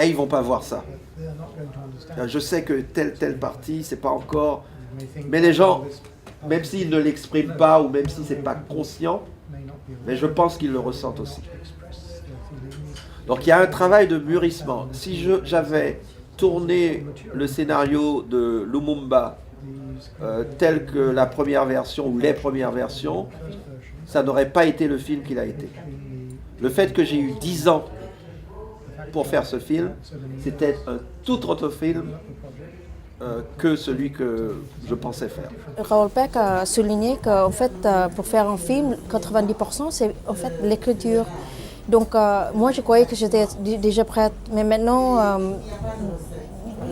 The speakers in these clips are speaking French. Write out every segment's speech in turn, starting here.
et ils vont pas voir ça. Je sais que telle partie, c'est pas encore... Mais les gens, même s'ils ne l'expriment pas ou même si c'est pas conscient, mais je pense qu'ils le ressentent aussi. Donc il y a un travail de mûrissement. Si j'avais tourné le scénario de Lumumba tel que la première version ou les premières versions, ça n'aurait pas été le film qu'il a été. Le fait que j'ai eu 10 ans pour faire ce film, c'était un tout autre film que celui que je pensais faire. Raoul Peck a souligné qu'en fait, pour faire un film, 90% c'est en fait l'écriture. Donc moi je croyais que j'étais déjà prête, mais maintenant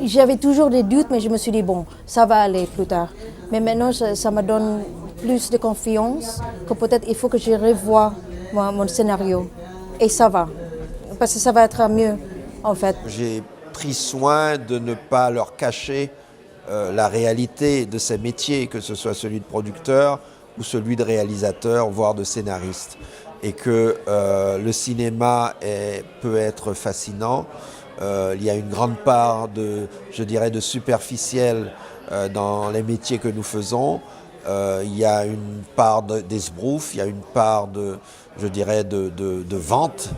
j'avais toujours des doutes, mais je me suis dit bon, ça va aller plus tard. Mais maintenant ça me donne plus de confiance que peut-être il faut que je revoie mon scénario. Et ça va, parce que ça va être mieux en fait. J'ai pris soin de ne pas leur cacher la réalité de ces métiers, que ce soit celui de producteur ou celui de réalisateur, voire de scénariste. Et que le cinéma peut être fascinant. Il y a une grande part je dirais, de superficiel dans les métiers que nous faisons. Il y a une part d'esbrouf, il y a une part je dirais, de vente.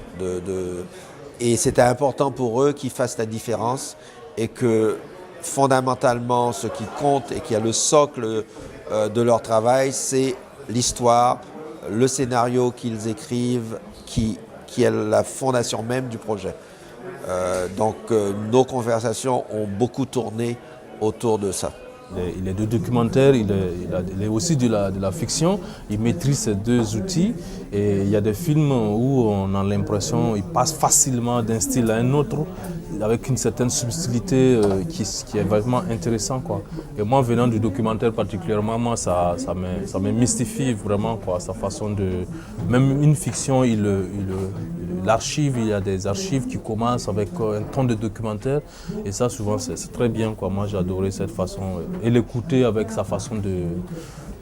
Et c'était important pour eux qu'ils fassent la différence et que fondamentalement, ce qui compte et qui est le socle de leur travail, c'est l'histoire, le scénario qu'ils écrivent, qui est la fondation même du projet. Donc nos conversations ont beaucoup tourné autour de ça. Il est de documentaire, il est aussi de la fiction, il maîtrise ces deux outils et il y a des films où on a l'impression qu'il passe facilement d'un style à un autre avec une certaine subtilité qui est vraiment intéressant, quoi. Et moi venant du documentaire particulièrement, moi ça me mystifie vraiment, quoi, sa façon de... Même une fiction, l'archive, il y a des archives qui commencent avec un ton de documentaire et ça souvent c'est très bien, quoi. Moi j'ai adoré cette façon et l'écouter avec sa façon de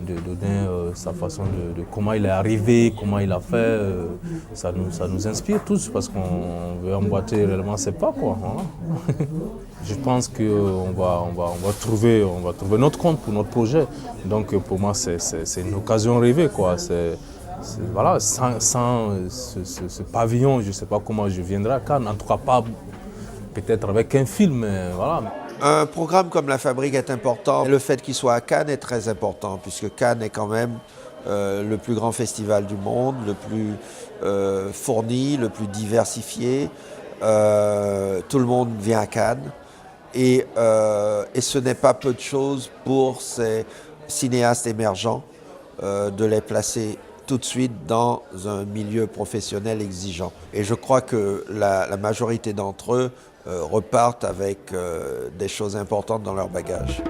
donner sa façon de comment il est arrivé, comment il a fait, ça nous inspire tous parce qu'on veut emboîter réellement ses pas, quoi, hein. Je pense qu'on va trouver notre compte pour notre projet. Donc pour moi c'est une occasion rêvée, quoi. Voilà, sans ce pavillon, je ne sais pas comment je viendrai à Cannes, en tout cas pas peut-être avec un film, mais voilà. Un programme comme La Fabrique est important. Le fait qu'il soit à Cannes est très important, puisque Cannes est quand même le plus grand festival du monde, le plus fourni, le plus diversifié. Tout le monde vient à Cannes. Et ce n'est pas peu de choses pour ces cinéastes émergents de les placer tout de suite dans un milieu professionnel exigeant. Et je crois que la majorité d'entre eux repartent avec des choses importantes dans leur bagage.